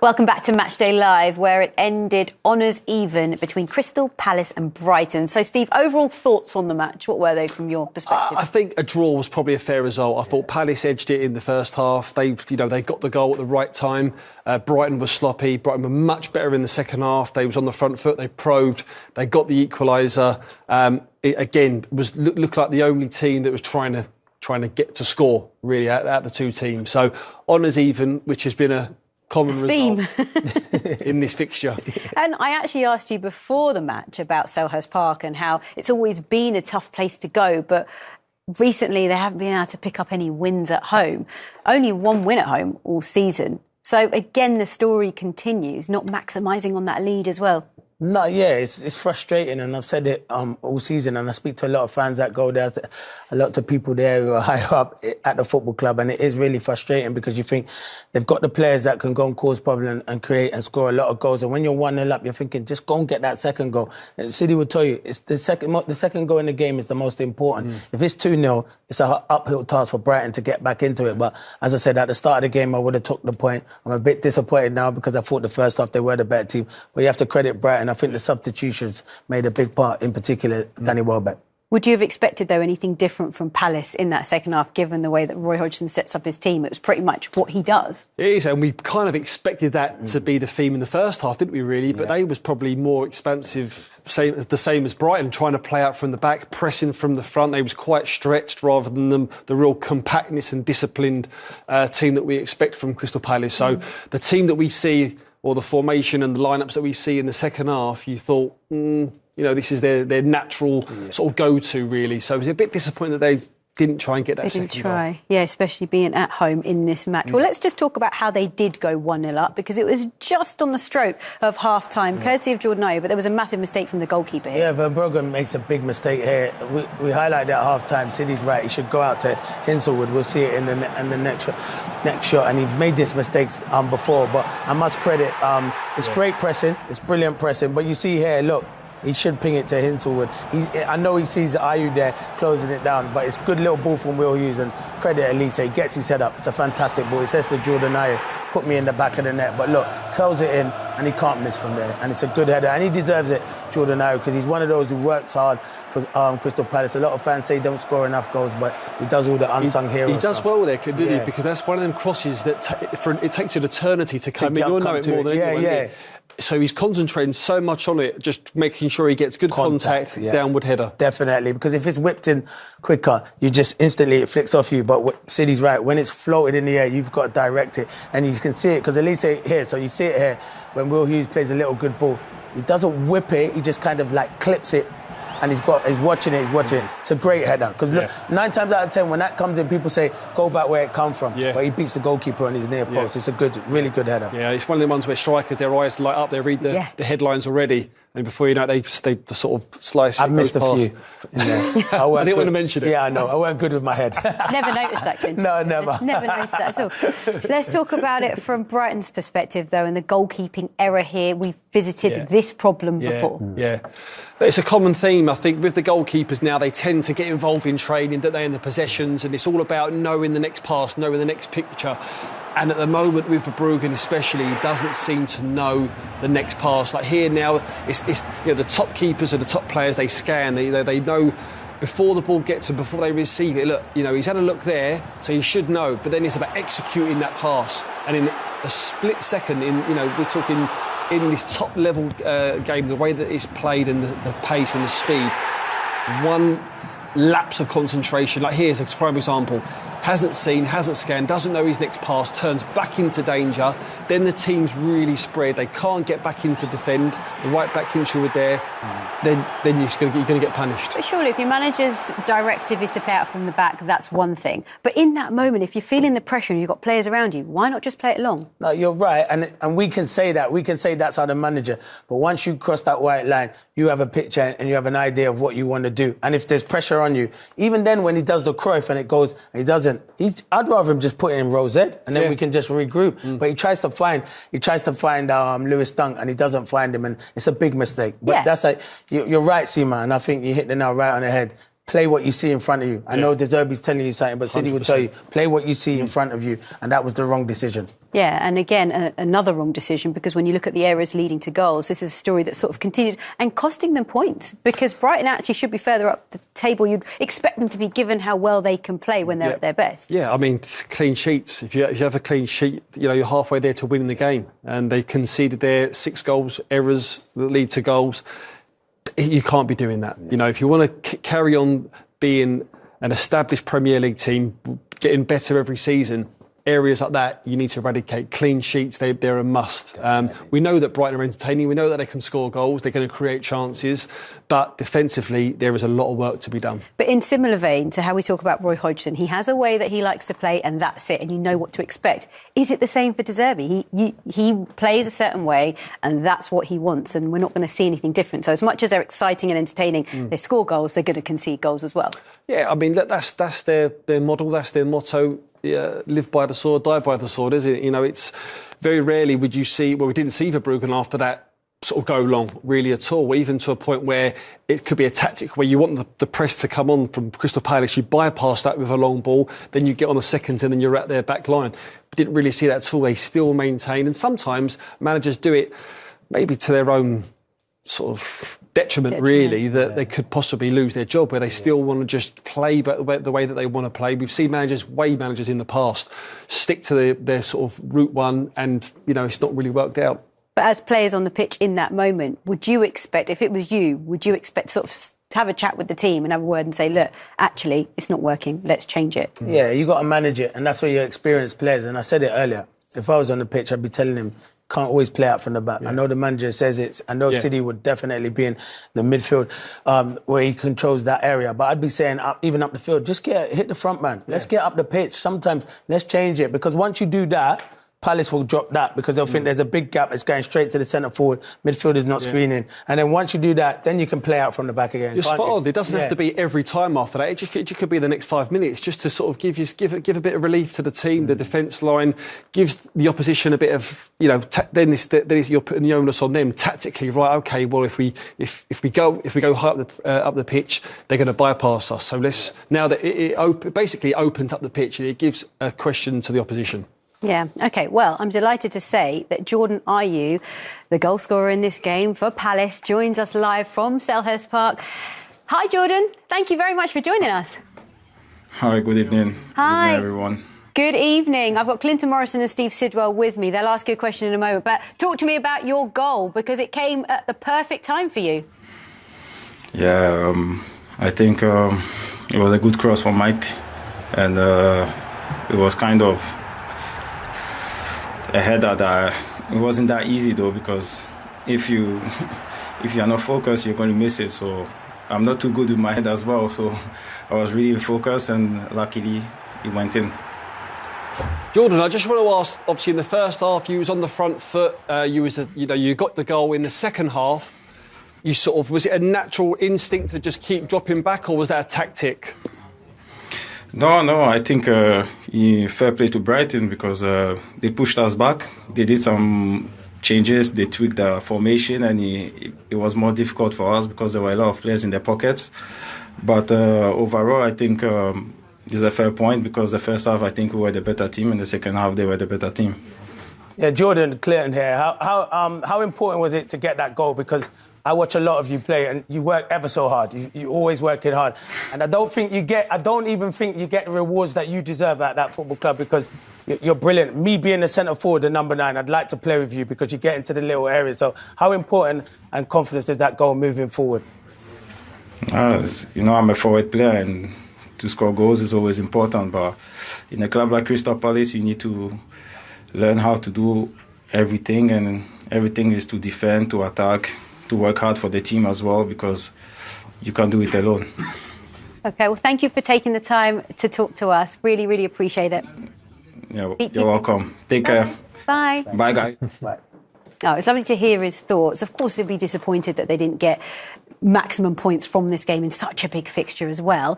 Welcome back to Matchday Live, where it ended honours even between Crystal Palace and Brighton. So, Steve, overall thoughts on the match? What were they from your perspective? I think a draw was probably a fair result. I thought Palace edged it in the first half. They got the goal at the right time. Brighton was sloppy. Brighton were much better in the second half. They was on the front foot. They probed. They got the equaliser. It looked like the only team that was trying to get to score really out the two teams. So honours even, which has been a common theme result in this fixture. And I actually asked you before the match about Selhurst Park and how it's always been a tough place to go, but recently they haven't been able to pick up any wins at home. Only one win at home all season. So again, the story continues, not maximising on that lead as well. No, yeah, it's frustrating, and I've said it all season, and I speak to a lot of fans that go there, a lot of people there who are higher up at the football club, and it is really frustrating because you think they've got the players that can go and cause problems and create and score a lot of goals, and when you're 1-0 up, you're thinking, just go and get that second goal. And City will tell you, it's the second goal in the game is the most important. If it's 2-0, it's an uphill task for Brighton to get back into it, but as I said, at the start of the game, I would have took the point. I'm a bit disappointed now because I thought the first half they were the better team, but you have to credit Brighton. I think the substitutions made a big part, in particular, Danny Welbeck. Would you have expected, though, anything different from Palace in that second half, given the way that Roy Hodgson sets up his team? It was pretty much what he does. It is, and we kind of expected that to be the theme in the first half, didn't we, really? But they was probably more expansive, the same as Brighton, trying to play out from the back, pressing from the front. They was quite stretched rather than the real compactness and disciplined team that we expect from Crystal Palace. So the team that we see, or the formation and the lineups that we see in the second half, you thought, this is their natural sort of go-to, really. So it was a bit disappointing that they didn't try and get that second goal. They didn't try, yeah, especially being at home in this match. Well, let's just talk about how they did go 1-0 up, because it was just on the stroke of half-time, courtesy of Jordan Ayew, but there was a massive mistake from the goalkeeper here. Yeah, Verbruggen makes a big mistake here. We highlight that at half-time. City's right, he should go out to Hinshelwood. We'll see it in the next shot, and he's made this mistakes before, but I must credit, it's great pressing, it's brilliant pressing, but you see here, look, he should ping it to Hinshelwood. I know he sees Ayew there closing it down, but it's a good little ball from Will Hughes, and credit Elite. He gets his head up. It's a fantastic ball. He says to Jordan Ayew, put me in the back of the net. But look, curls it in, and he can't miss from there. And it's a good header, and he deserves it, Jordan Ayew, because he's one of those who works hard for Crystal Palace. A lot of fans say he don't score enough goals, but he does all the unsung heroes. He does well there, doesn't he? Because that's one of them crosses that it takes an eternity to come in. You'll know it more than anyone. So he's concentrating so much on it, just making sure he gets good contact downward header. Definitely, because if it's whipped in quicker, you just instantly, it flicks off you. But City's right, when it's floated in the air, you've got to direct it. And you can see it, because Elite here, so you see it here, when Will Hughes plays a little good ball. He doesn't whip it, he just kind of like clips it. And he's watching it. It's a great header. Because look, 9 times out of 10, when that comes in, people say, go back where it come from. But he beats the goalkeeper on his near post. It's a really good header. Yeah, it's one of the ones where strikers, their eyes light up, they read the headlines already. And before you know it, they sort of slice it. I've missed a few. I didn't want to mention it. Yeah, I know. I weren't good with my head. Never noticed that, Clint. No, never. Never noticed that at all. Let's talk about it from Brighton's perspective, though, and the goalkeeping error here. We've visited this problem before. Yeah. It's a common theme, I think, with the goalkeepers now. They tend to get involved in training, don't they, in the possessions, and it's all about knowing the next pass, knowing the next picture. And at the moment, with Verbruggen especially, he doesn't seem to know the next pass. Like here now, it's the top keepers and the top players, they scan, they know before the ball gets them, before they receive it. Look, he's had a look there, so he should know. But then it's about executing that pass. And in a split second, we're talking in this top level game, the way that it's played and the pace and the speed, one lapse of concentration, like here's a prime example, hasn't seen, hasn't scanned, doesn't know his next pass, turns back into danger, then the team's really spread, they can't get back into defend, the right back Hinshelwood there, then you're going to get punished. But surely if your manager's directive is to play out from the back, that's one thing. But in that moment, if you're feeling the pressure and you've got players around you, why not just play it long? No, you're right, and we can say that. We can say that's how the manager. But once you cross that white line, you have a picture and you have an idea of what you want to do. And if there's pressure on you, even then when he does the Cruyff and it goes, and he doesn't, I'd rather him just put it in Rosette and then we can just regroup. But he tries to find Lewis Dunk and he doesn't find him, and it's a big mistake. But that's like, you're right, Seema, and I think you hit the nail right on the head. play what you see in front of you. I know De Zerbi's telling you something, but City would tell you, play what you see in front of you, and that was the wrong decision. Yeah, and again, another wrong decision, because when you look at the errors leading to goals, this is a story that sort of continued and costing them points, because Brighton actually should be further up the table. You'd expect them to be, given how well they can play when they're at their best. Yeah, I mean, clean sheets. If you have a clean sheet, you're halfway there to winning the game. And they conceded their 6 goals, errors that lead to goals. You can't be doing that. If you want to carry on being an established Premier League team, getting better every season, areas like that you need to eradicate. Clean sheets, they're a must. We know that Brighton are entertaining. We know that they can score goals. They're going to create chances. But defensively, there is a lot of work to be done. But in similar vein to how we talk about Roy Hodgson, he has a way that he likes to play, and that's it, and you know what to expect. Is it the same for De Zerbi? He plays a certain way, and that's what he wants, and we're not going to see anything different. So as much as they're exciting and entertaining, they score goals, they're going to concede goals as well. Yeah, I mean, that's their model, that's their motto. Yeah, live by the sword, die by the sword, isn't it? It's very rarely would you see, we didn't see Verbruggen after that sort of go long, really, at all, even to a point where it could be a tactic where you want the press to come on from Crystal Palace, you bypass that with a long ball, then you get on the second and then you're at their back line. We didn't really see that at all. They still maintain, and sometimes managers do it maybe to their own sort of detriment, really, that they could possibly lose their job, where they still want to just play but the way that they want to play. We've seen managers in the past stick to their sort of route one, and it's not really worked out. But as players on the pitch in that moment, would you expect, if it was you, sort of to have a chat with the team and have a word and say, look, actually, it's not working, let's change it? Yeah, you got to manage it, and that's where you're experienced players. And I said it earlier, if I was on the pitch, I'd be telling him, can't always play out from the back. Yeah. I know the manager says I know City would definitely be in the midfield where he controls that area. But I'd be saying, even up the field, just hit the front man. Let's get up the pitch. Sometimes let's change it, because once you do that, Palace will drop that, because they'll think there's a big gap that's going straight to the centre forward. Midfield is not screening. And then once you do that, then you can play out from the back again. You're spot on. It doesn't have to be every time after that. It just could be the next 5 minutes, just to sort of give a bit of relief to the team. The defence line gives the opposition a bit of, then you're putting the onus on them tactically. Right? Okay. Well, if we go high up the pitch, they're going to bypass us. So now that it basically opens up the pitch, and it gives a question to the opposition. Yeah, OK. Well, I'm delighted to say that Jordan Ayew, the goal scorer in this game for Palace, joins us live from Selhurst Park. Hi, Jordan. Thank you very much for joining us. Hi, good evening. Hi. Good evening, everyone. Good evening. I've got Clinton Morrison and Steve Sidwell with me. They'll ask you a question in a moment. But talk to me about your goal, because it came at the perfect time for you. Yeah, I think it was a good cross from Mike. And it was kind of a header that it wasn't that easy, though, because if you're not focused, you're going to miss it. So I'm not too good with my head as well. So I was really focused, and luckily it went in. Jordan, I just want to ask. Obviously, in the first half, you was on the front foot. You got the goal. In the second half, was it a natural instinct to just keep dropping back, or was that a tactic? No, I think fair play to Brighton, because they pushed us back. They did some changes, they tweaked the formation, and it was more difficult for us because there were a lot of players in their pockets. But overall, I think this is a fair point, because the first half, I think we were the better team, and the second half, they were the better team. Yeah, Jordan Clinton here. How important was it to get that goal? Because I watch a lot of you play, and you work ever so hard. You always working hard, and I don't even think you get the rewards that you deserve at that football club, because you're brilliant. Me being the centre forward, the number 9, I'd like to play with you because you get into the little areas. So how important and confidence is that goal moving forward? I'm a forward player, and to score goals is always important. But in a club like Crystal Palace, you need to learn how to do everything, and everything is to defend, to attack, to work hard for the team as well, because you can't do it alone. OK, well, thank you for taking the time to talk to us. Really, really appreciate it. Yeah, you're welcome. Take care. Bye. Bye, guys. Bye. Oh, it's lovely to hear his thoughts. Of course, he'll be disappointed that they didn't get maximum points from this game in such a big fixture as well.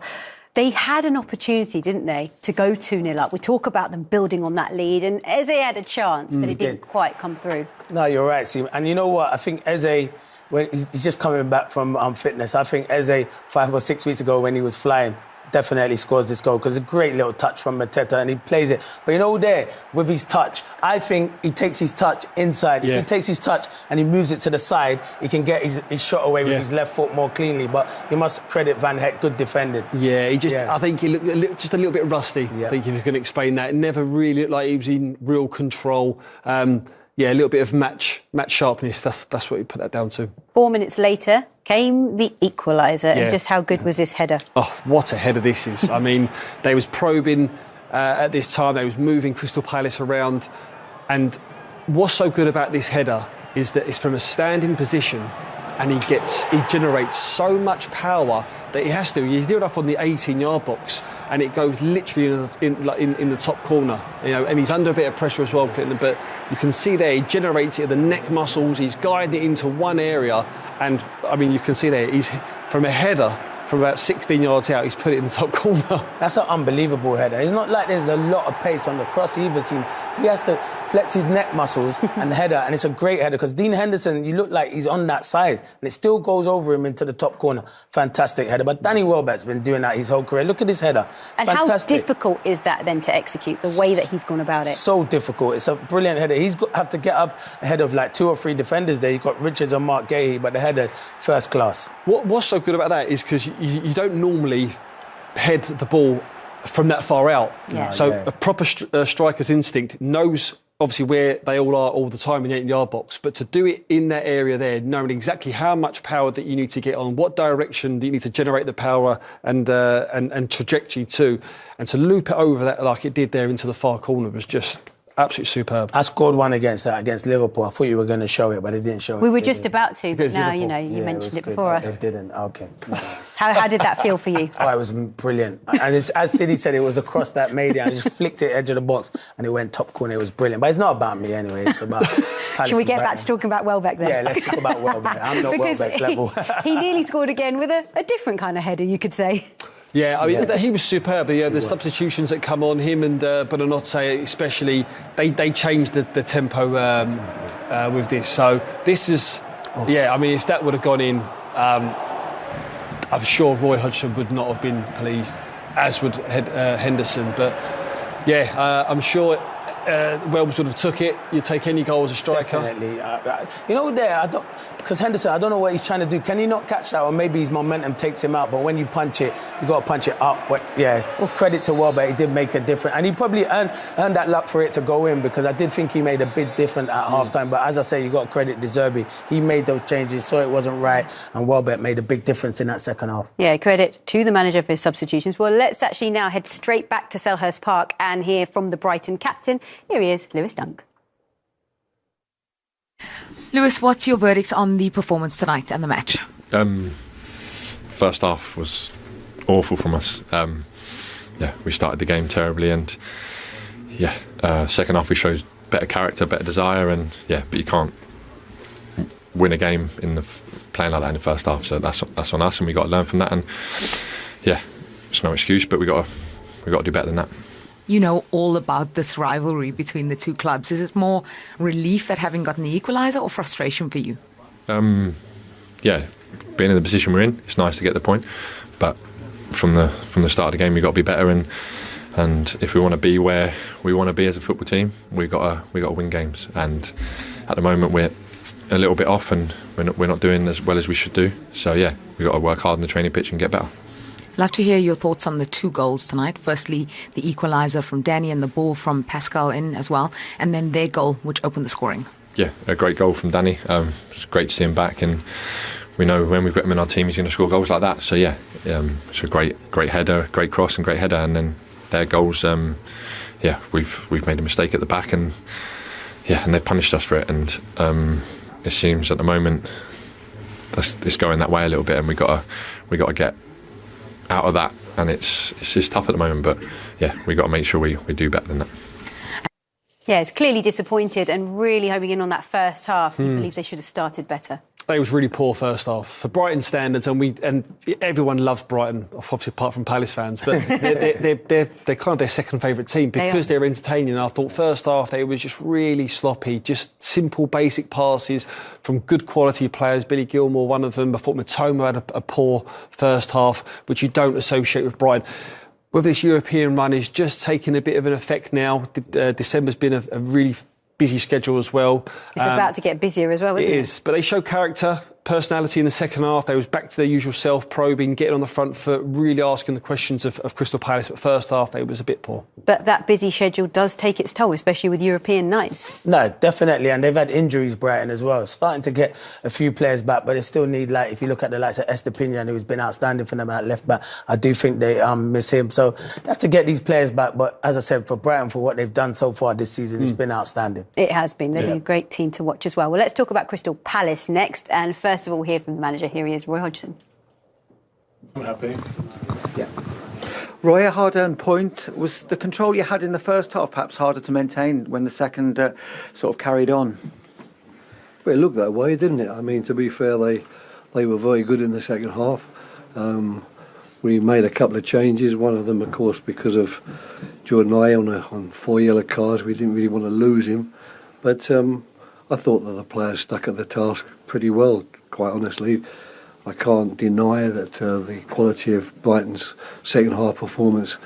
They had an opportunity, didn't they, to go 2-0 up. We talk about them building on that lead, and Eze had a chance, but it didn't quite come through. No, you're right, Steve. And you know what? I think Eze when he's just coming back from fitness. I think Eze 5 or 6 weeks ago when he was flying, definitely scores this goal because it's a great little touch from Mateta and he plays it. But you know, there with his touch, I think he takes his touch inside. If he takes his touch and he moves it to the side, he can get his shot away with his left foot more cleanly. But you must credit Van Hecke, good defending. Yeah, I think he looked just a little bit rusty. I think if you can explain that, it never really looked like he was in real control. A little bit of match sharpness. That's what you put that down to. 4 minutes later came the equaliser. And just how good was this header? Oh, what a header this is. I mean, they was probing at this time. They was moving Crystal Palace around. And what's so good about this header is that it's from a standing position and he generates so much power that he's near enough on the 18-yard box and it goes literally in the top corner, and he's under a bit of pressure as well, but you can see there he generates it at the neck muscles, he's guiding it into one area, and I mean you can see there he's from a header from about 16 yards out, he's put it in the top corner. That's an unbelievable header. It's not like there's a lot of pace on the cross either. He has to flex his neck muscles and header, and it's a great header because Dean Henderson, you look like he's on that side, and it still goes over him into the top corner. Fantastic header. But Danny Welbeck's been doing that his whole career. Look at this header. And fantastic. How difficult is that then to execute, the way that he's gone about it? So difficult. It's a brilliant header. He's have to get up ahead of like 2 or 3 defenders there. You've got Richards and Mark Gahey, but the header, first class. What's so good about that is because you don't normally head the ball from that far out. A proper striker's instinct knows obviously where they all are all the time in the 8-yard box, but to do it in that area there, knowing exactly how much power that you need to get on, what direction do you need to generate the power and trajectory to, and to loop it over that like it did there into the far corner was just absolutely superb. I scored one against Liverpool. I thought you were going to show it, but it didn't show it. We were just about to, but now, you mentioned it before us. It didn't. Okay. How did that feel for you? Oh, it was brilliant. And as Sidney said, it was a cross that made it. I just flicked it edge of the box and it went top corner. It was brilliant. But it's not about me anyway. It's about Palace. Should we get back to talking about Welbeck then? Yeah, let's talk about Welbeck. I'm not Welbeck's level. He nearly scored again with a different kind of header, you could say. Yeah, I mean, he was superb. The substitutions that come on, him and Bonanotte especially, they changed the tempo with this. So this is, I mean, if that would have gone in, I'm sure Roy Hodgson would not have been pleased, as would Henderson. But I'm sure Welbs would have took it. You'd take any goal as a striker. Definitely. Because Henderson, I don't know what he's trying to do. Can he not catch that? Or maybe his momentum takes him out. But when you punch it, you got to punch it up. But credit to Welbeck, he did make a difference. And he probably earned that luck for it to go in, because I did think he made a bit different at half-time. But as I say, you got to credit De Zerbi. He made those changes, saw it wasn't right, and Welbeck made a big difference in that second half. Yeah, credit to the manager for his substitutions. Well, let's actually now head straight back to Selhurst Park and hear from the Brighton captain. Here he is, Lewis Dunk. Lewis, what's your verdict on the performance tonight and the match? First half was awful from us. We started the game terribly, and second half we showed better character, better desire, and but you can't win a game playing like that in the first half. So that's on us, and we got to learn from that. And it's no excuse, but we got to do better than that. You know all about this rivalry between the two clubs. Is it more relief at having gotten the equaliser or frustration for you? Being in the position we're in, it's nice to get the point. But from the start of the game, we've got to be better. And if we want to be where we want to be as a football team, we got to win games. And at the moment, we're a little bit off, and we're not doing as well as we should do. So we've got to work hard on the training pitch and get better. Love to hear your thoughts on the 2 goals tonight. Firstly, the equaliser from Danny and the ball from Pascal in as well, and then their goal, which opened the scoring. Yeah, a great goal from Danny. It's great to see him back, and we know when we've got him in our team, he's going to score goals like that. So it's a great header, great cross, and great header. And then their goals, we've made a mistake at the back, and they've punished us for it. And it seems at the moment it's going that way a little bit, and we got to get out of that, and it's just tough at the moment, but we got to make sure we do better than that. Yeah, it's clearly disappointed and really homing in on that first half. He believes they should have started better. They was really poor first half for Brighton standards, and everyone loves Brighton, obviously apart from Palace fans. But they're kind of their second favourite team because they're entertaining. I thought first half they was just really sloppy, just simple, basic passes from good quality players. Billy Gilmore, one of them. I thought Matoma had a poor first half, which you don't associate with Brighton. Whether this European run is just taking a bit of an effect now. December's been a really busy schedule as well. It's about to get busier as well, isn't it? It is, but they show character, personality in the second half. They was back to their usual self, probing, getting on the front foot, really asking the questions of Crystal Palace. But first half, they was a bit poor. But that busy schedule does take its toll, especially with European nights. No, definitely, and they've had injuries, Brighton, as well. Starting to get a few players back, but they still need, like, if you look at the likes of Estepinian, who's been outstanding for them at left back, I do think they miss him. So they have to get these players back. But as I said, for Brighton, for what they've done so far this season, it's been outstanding. It has been. They're a great team to watch as well. Well, let's talk about Crystal Palace next. And first of all, hear from the manager. Here he is, Roy Hodgson. I'm happy. Yeah. Roy, a hard-earned point. Was the control you had in the first half perhaps harder to maintain when the second sort of carried on? Well, it looked that way, didn't it? I mean, to be fair, they were very good in the second half. We made a couple of changes. One of them, of course, because of Jordan Ayew on 4 yellow cards. We didn't really want to lose him. But I thought that the players stuck at the task pretty well, quite honestly. I can't deny that the quality of Brighton's second half performance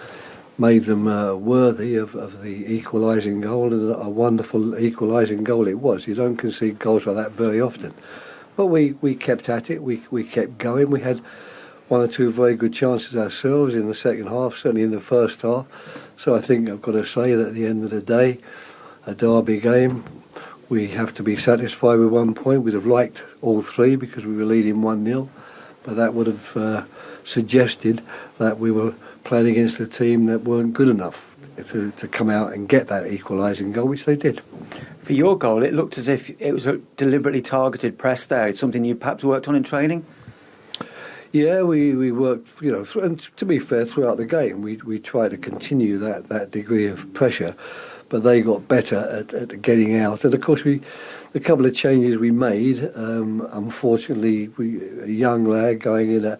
made them worthy of the equalising goal, and a wonderful equalising goal it was. You don't concede goals like that very often. But we kept at it, we kept going. We had one or two very good chances ourselves in the second half, certainly in the first half. So I think I've got to say that at the end of the day, a derby game, we have to be satisfied with 1 point. We'd have liked all three because we were leading 1-0, but that would have suggested that we were playing against a team that weren't good enough to come out and get that equalising goal, which they did. For your goal, it looked as if it was a deliberately targeted press there. It's something you perhaps worked on in training? Yeah, we worked, and to be fair, throughout the game, we tried to continue that degree of pressure, but they got better at getting out. And of course, the couple of changes we made, unfortunately, a young lad going in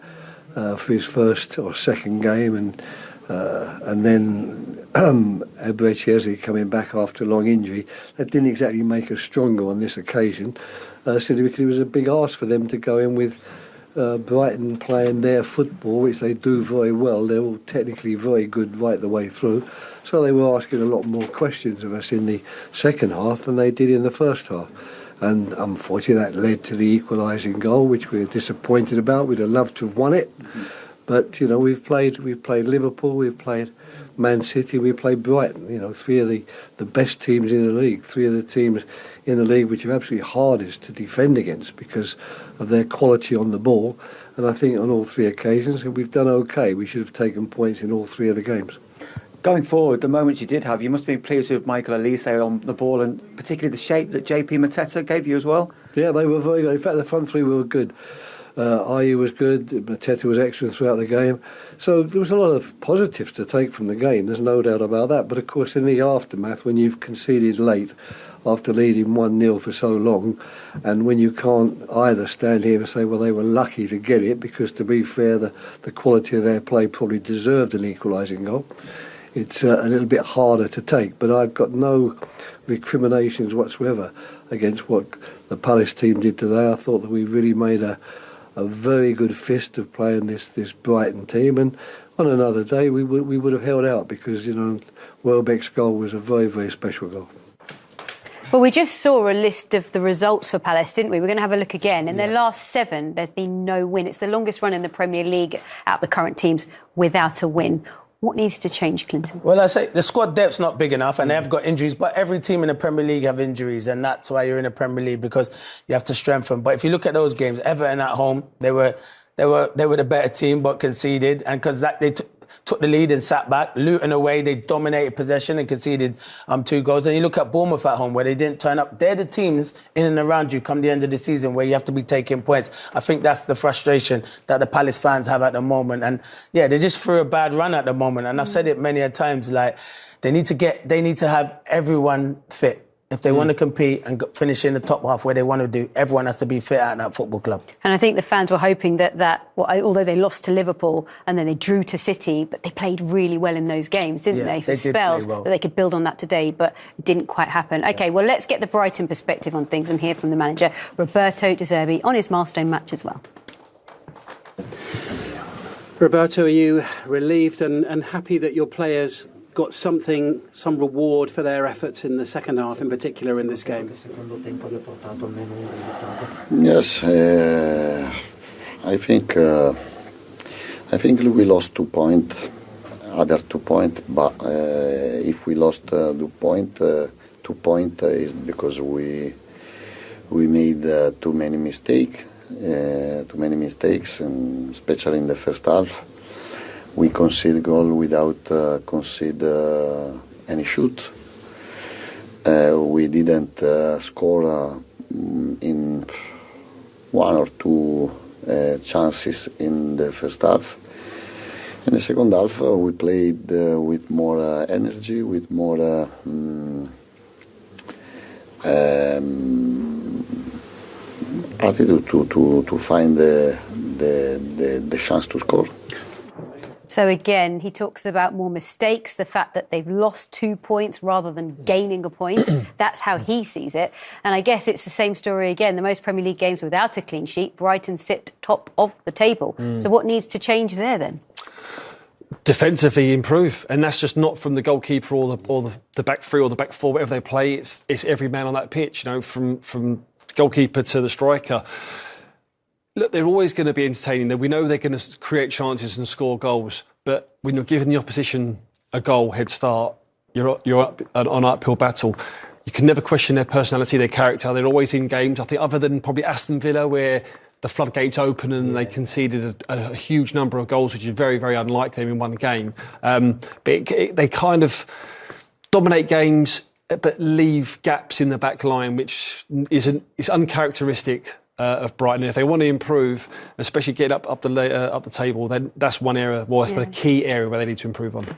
for his first or second game, and then Ebrechesi coming back after a long injury, that didn't exactly make us stronger on this occasion, simply because it was a big ask for them to go in with Brighton playing their football, which they do very well. They're all technically very good right the way through. So they were asking a lot more questions of us in the second half than they did in the first half. And unfortunately that led to the equalising goal, which we were disappointed about. We'd have loved to have won it. But, we've played Liverpool, we've played Man City, we played Brighton. Three of the best teams in the league, three of the teams in the league which are absolutely hardest to defend against because of their quality on the ball. And I think on all three occasions we've done okay. We should have taken points in all three of the games. Going forward, the moments you did have, you must be pleased with Michael Elise on the ball, and particularly the shape that JP Mateta gave you as well. Yeah, they were very good. In fact, the front three were good. Ayew was good, Mateta was excellent throughout the game. So there was a lot of positives to take from the game, there's no doubt about that. But of course, in the aftermath, when you've conceded late after leading 1-0 for so long, and when you can't either stand here and say, well, they were lucky to get it, because to be fair, the quality of their play probably deserved an equalising goal. It's a little bit harder to take, but I've got no recriminations whatsoever against what the Palace team did today. I thought that we really made a very good fist of playing this Brighton team, and on another day we would have held out because Welbeck's goal was a very, very special goal. Well, we just saw a list of the results for Palace, didn't we? We're going to have a look again. In their last 7, there's been no win. It's the longest run in the Premier League out of the current teams without a win. What needs to change, Clinton? Well, I say the squad depth's not big enough, and they have got injuries. But every team in the Premier League have injuries, and that's why you're in the Premier League, because you have to strengthen. But if you look at those games, Everton at home, they were the better team, but conceded, and because they took the lead and sat back. Luton away, they dominated possession and conceded 2 goals. And you look at Bournemouth at home, where they didn't turn up. They're the teams in and around you come the end of the season where you have to be taking points. I think that's the frustration that the Palace fans have at the moment. And yeah, they just threw a bad run at the moment. And I've said it many a times, like they need to have everyone fit. If they want to compete and finish in the top half where they want to do, everyone has to be fit at that football club. And I think the fans were hoping although they lost to Liverpool and then they drew to City, but they played really well in those games, didn't they? For spells, that they could build on that today, but it didn't quite happen. OK, well, let's get the Brighton perspective on things and hear from the manager, Roberto De Zerbi, on his milestone match as well. Roberto, are you relieved and happy that your players got some reward for their efforts in the second half, in particular in this game? Yes, I think we lost 2 points, other 2 points. But if we lost 2 points is because we made too many mistakes, and especially in the first half. We concede goal without concede any shoot. We didn't score in 1 or 2 chances in the first half. In the second half, we played with more energy, with more attitude to find the chance to score. So again, he talks about more mistakes, the fact that they've lost 2 points rather than gaining a point. That's how he sees it. And I guess it's the same story again. The most Premier League games without a clean sheet, Brighton sit top of the table. So what needs to change there then? Defensively improve, and that's just not from the goalkeeper or the back three or the back four, whatever they play. It's every man on that pitch, from goalkeeper to the striker. Look, they're always going to be entertaining. We know they're going to create chances and score goals, but when you're giving the opposition a goal head start, you're up on an uphill battle. You can never question their personality, their character. They're always in games. I think other than probably Aston Villa, where the floodgates open and they conceded a huge number of goals, which is very, very unlike them in one game. But they kind of dominate games, but leave gaps in the back line, which is uncharacteristic of Brighton. If they want to improve, especially get up the table, then that's one area. Well, that's the key area where they need to improve on.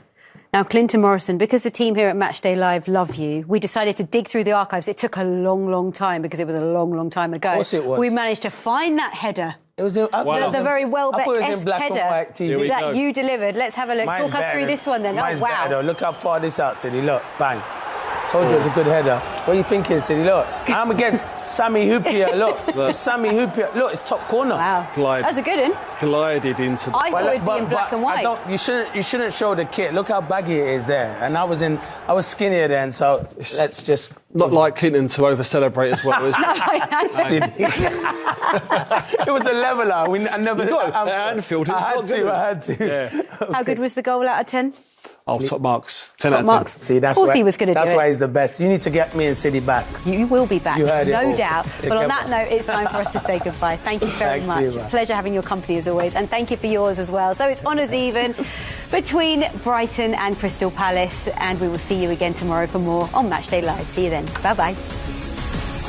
Now, Clinton Morrison, because the team here at Matchday Live love you, we decided to dig through the archives. It took a long, long time because it was a long, long time ago. Of course it was. We managed to find that header. It was the very Welbeck-esque header that you delivered. Let's have a look. Talk us through this one then. Mine's wow. better, though. Look how far this out, City. Look, bang. Told you it was a good header. What are you thinking, City? Look, I'm against Sammy Hupia. Look, it's Sammy Hupia. Look, it's top corner. Wow, that's a good one. Glided into. I thought it'd be in black and white. You shouldn't show the kit. Look how baggy it is there. And I was skinnier then, so let's just. Not like Clinton to over-celebrate as well, is it? No, I It was the leveller. I never. At Anfield, I had to. Yeah. How good was the goal out of 10? Oh, top marks. 10 Top out of 10. marks. See, that's of course why, he was going to do it. That's why he's the best. You need to get me and City back. You will be back, You heard it no all. doubt. But on that note, it's time for us to say goodbye. Thank you very much. Pleasure having your company as always, and thank you for yours as well. So it's honours even between Brighton and Crystal Palace, and we will see you again tomorrow for more on Matchday Live. See you then. Bye-bye.